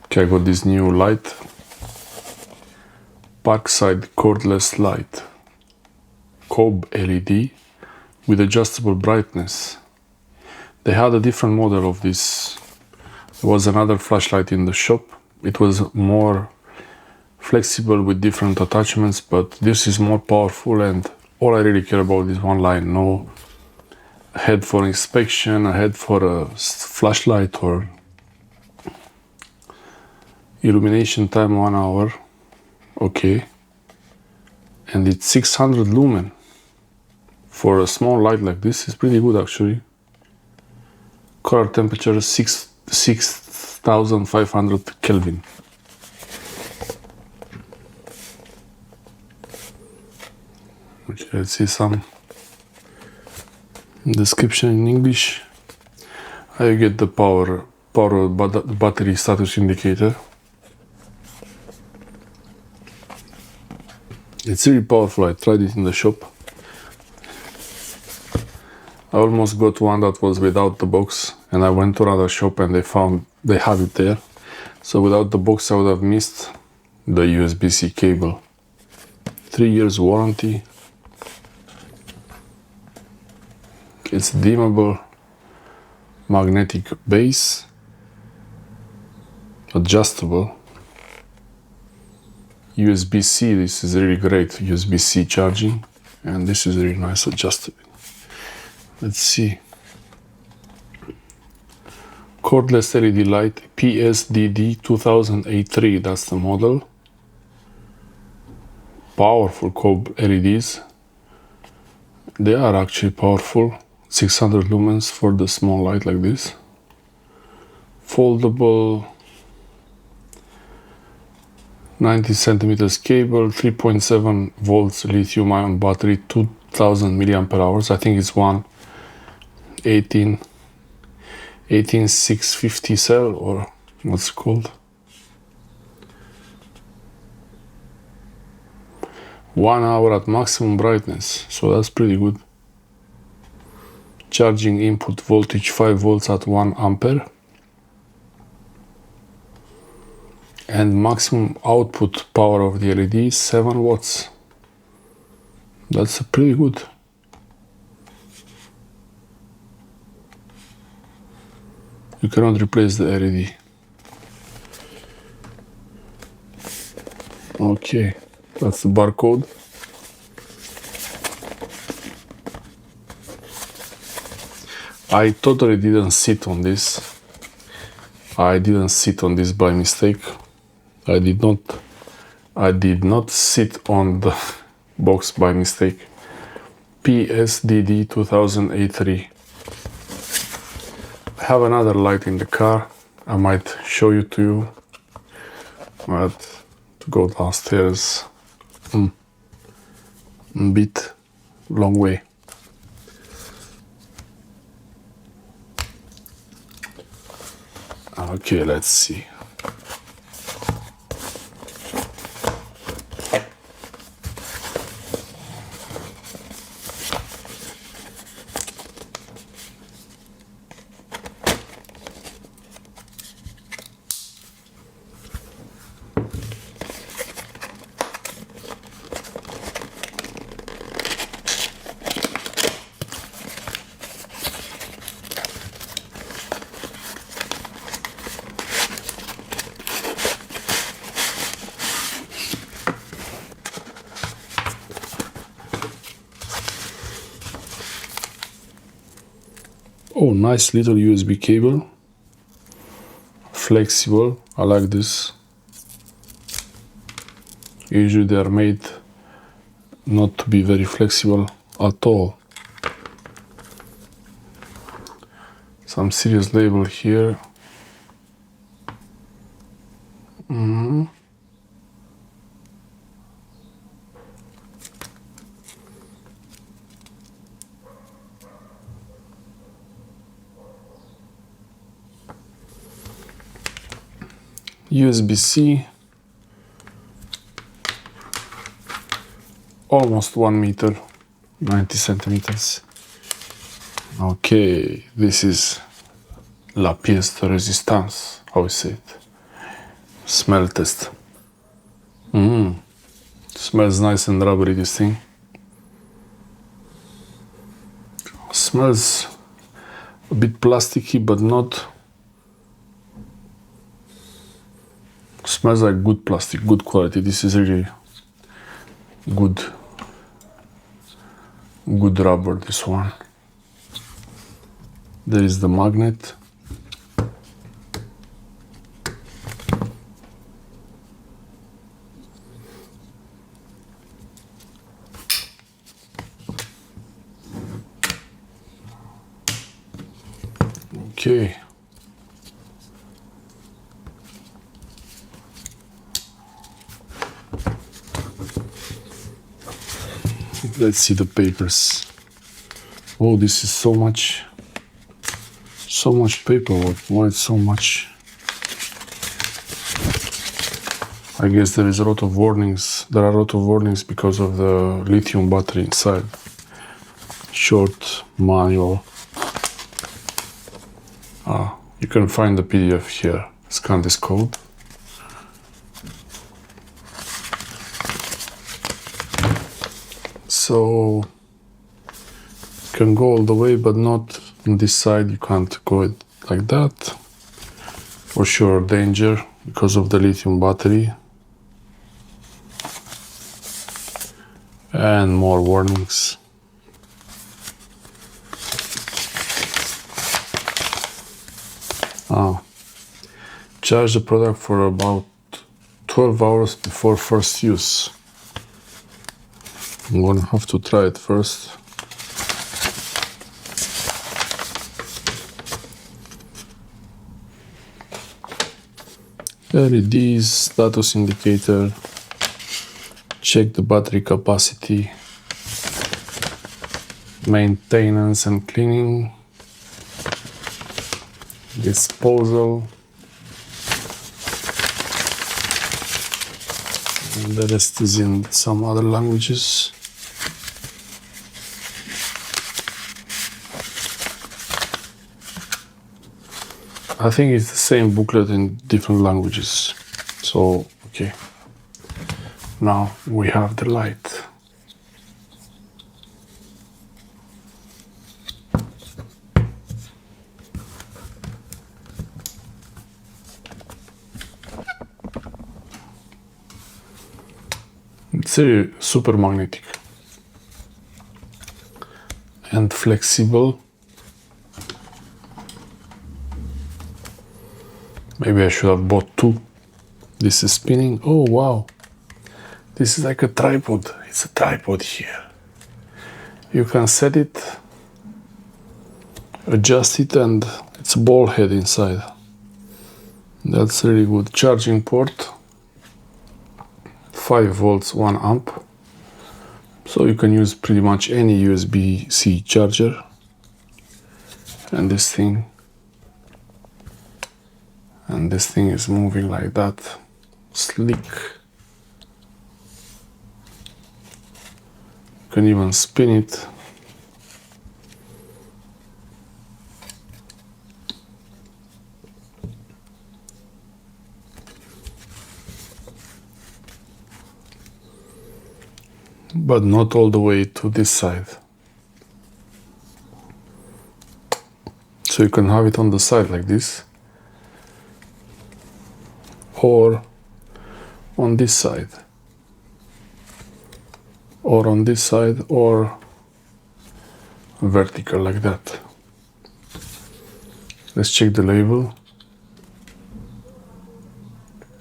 Okay, I got this new light, Parkside Cordless Light, Cob LED with adjustable brightness. They had a different model of this. There was another flashlight in the shop. It was more flexible with different attachments, but this is more powerful, and all I really care about is one line. No head for inspection, a head for a flashlight, or illumination time 1 hour. Okay. And it's 600 lumen. For a small light like this, it's pretty good actually. Color temperature 6500 Kelvin. Okay, let's see some description in English. I get the power battery status indicator. It's really powerful. I tried it in the shop. I almost got one that was without the box, and I went to another shop and they have it there. So without the box I would have missed the USB-C cable. 3 years warranty. It's dimmable magnetic base, adjustable. USB-C, this is really great, USB-C charging, and this is really nice adjustable. Let's see. Cordless LED light, PSDD2000A3, that's the model. Powerful Cob LEDs. They are actually powerful. 600 lumens for the small light like this. Foldable 90 centimeters cable, 3.7 volts lithium-ion battery, 2000 milliampere hours. I think it's one 18650 cell, or what's it called. 1 hour at maximum brightness, so that's pretty good. Charging input voltage 5 volts at 1 ampere. And maximum output power of the LED is 7 watts. That's pretty good. You cannot replace the LED. Okay, that's the barcode. I totally didn't sit on this. I didn't sit on this by mistake. I did not sit on the box by mistake. PSDD2000A3. I have another light in the car. I might show you to you. But to go downstairs, a bit long way. Okay, let's see. Oh, nice little USB cable. Flexible, I like this. Usually they are made not to be very flexible at all. Some serious label here. USB-C, almost 1 meter, 90 centimeters. Okay, this is la pièce de résistance, how we say it. Smell test. Smells nice and rubbery, this thing. Smells a bit plasticky, but not. Smells like good plastic, good quality. This is really good rubber, this one. There is the magnet. Okay. Let's see the papers. Oh, this is so much paperwork. Why it's so much? I guess there is a lot of warnings. There are a lot of warnings because of the lithium battery inside. Short manual. You can find the PDF here. Scan this code. So you can go all the way, but not on this side. You can't go it like that. For sure, danger because of the lithium battery. And more warnings. Charge the product for about 12 hours before first use. I'm gonna have to try it first. LEDs, status indicator, check the battery capacity, maintenance and cleaning, disposal, and the rest is in some other languages. I think it's the same booklet in different languages. So, okay. Now we have the light. It's really super magnetic and flexible. Maybe I should have bought two. This is spinning. Oh wow, this is like a tripod. It's a tripod here. You can set it, adjust it, and it's a ball head inside. That's really good. Charging port, 5 volts, 1 amp. So you can use pretty much any USB-C charger. And this thing is moving like that. Slick. You can even spin it. But not all the way to this side. So you can have it on the side like this, or on this side, or on this side, or vertical like that. Let's check the label.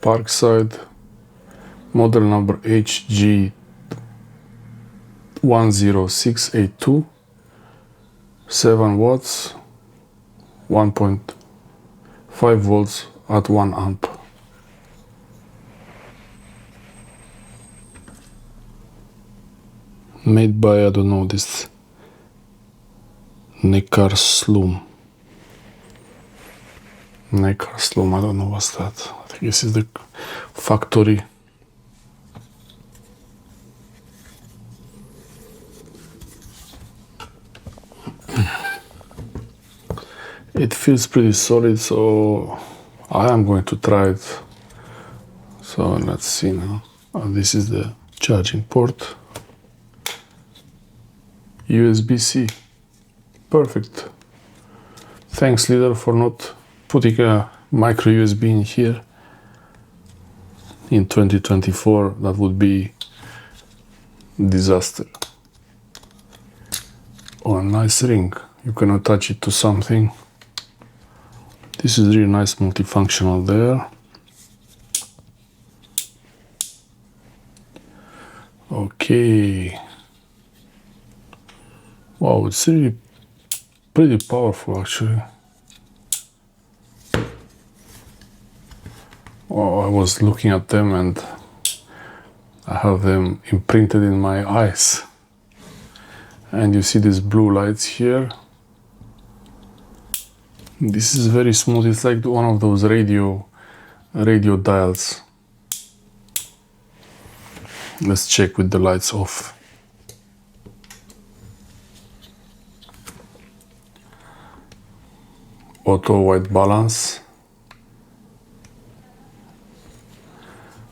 Parkside, model number HLG2100 7 watts, 1.5 volts at 1 amp. Made by, I don't know, this Neckarslum, I don't know what's that. I think this is the factory. It feels pretty solid, so I am going to try it So let's see now. This is the charging port. USB-C. Perfect. Thanks, Lidl, for not putting a micro USB in here. In 2024, that would be disaster. Oh, a nice ring. You can attach it to something. This is really nice, multifunctional there. Okay. Wow, it's really pretty powerful actually. Oh, I was looking at them and I have them imprinted in my eyes. And you see these blue lights here. This is very smooth. It's like one of those radio dials. Let's check with the lights off. Auto white balance.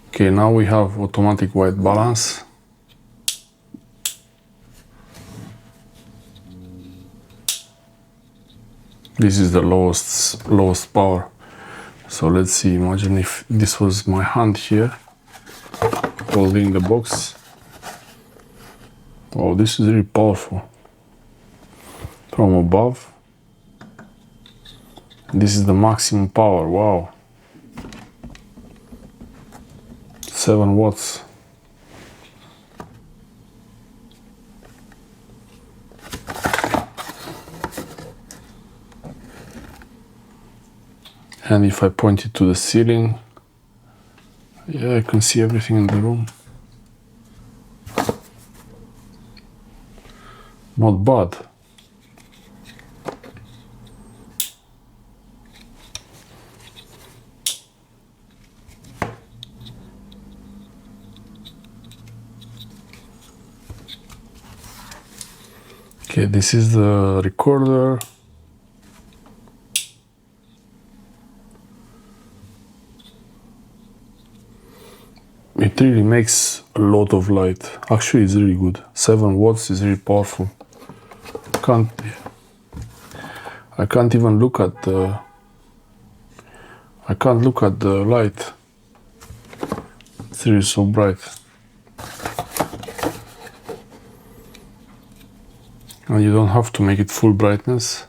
Okay, now we have automatic white balance. This is the lowest power. So let's see, imagine if this was my hand here, holding the box. Oh, this is really powerful. From above. This is the maximum power, wow. 7 watts. And if I point it to the ceiling, yeah, I can see everything in the room. Not bad. Okay, this is the recorder. It really makes a lot of light. Actually, it's really good. 7 watts is really powerful. I can't even look at the. I can't look at the light. It's really so bright. And you don't have to make it full brightness.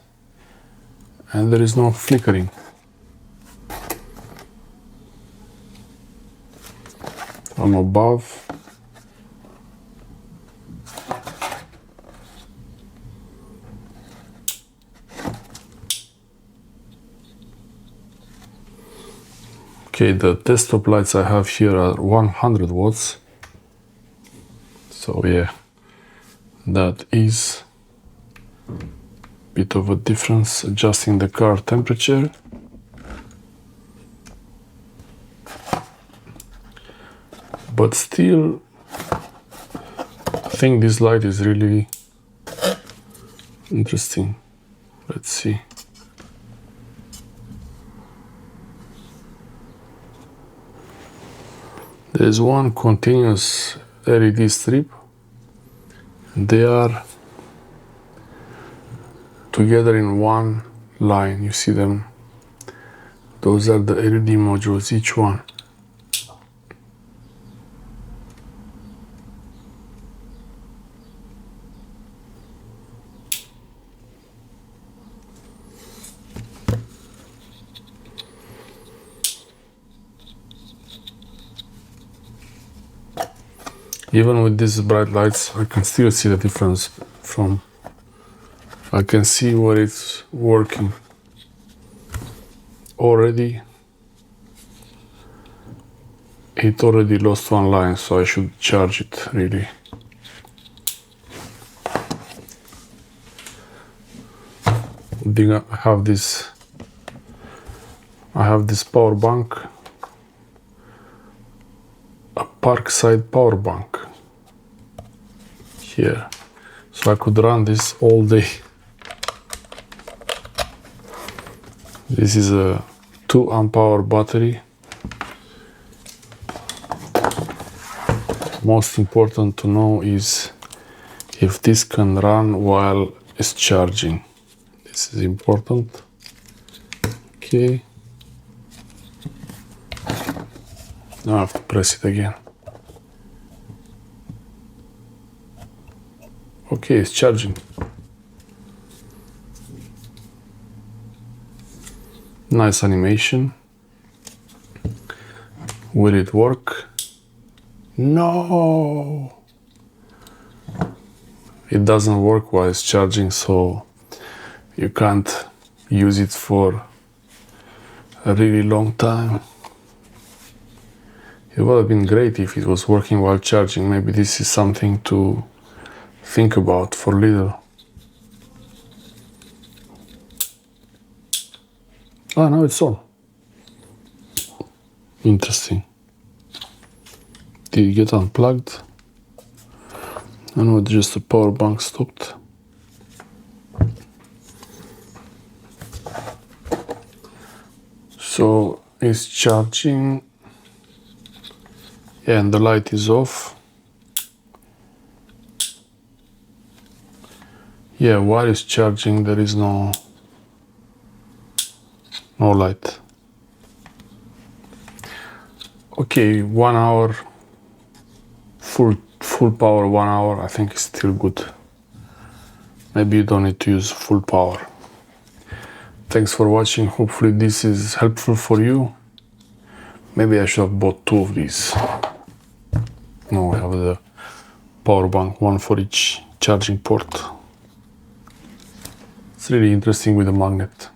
And there is no flickering. From above. Okay, the desktop lights I have here are 100 watts. So yeah, that is a bit of a difference, adjusting the car temperature. But still, I think this light is really interesting. Let's see. There is one continuous LED strip. They are together in one line. You see them? Those are the LED modules, each one. Even with these bright lights, I can still see the difference from. I can see where it's working. Already, it already lost one line, so I should charge it really. I have this power bank, a Parkside power bank here, so I could run this all day. This is a 2 amp hour battery. most important to know is if this can run while it's charging. This is important. Okay. Now I have to press it again. Okay, it's charging. Nice animation. Will it work? No! It doesn't work while it's charging, so you can't use it for a really long time. It would have been great if it was working while charging. Maybe this is something to think about for later. Ah, now it's on. Interesting. Did it get unplugged? I know just the power bank stopped. So it's charging. Yeah, and the light is off. Yeah, while it's charging there is no light. Okay, 1 hour, full power 1 hour, I think is still good. Maybe you don't need to use full power. Thanks for watching. Hopefully this is helpful for you. Maybe I should have bought 2 of these. Now I have the power bank, 1 for each charging port. It's really interesting with the magnet.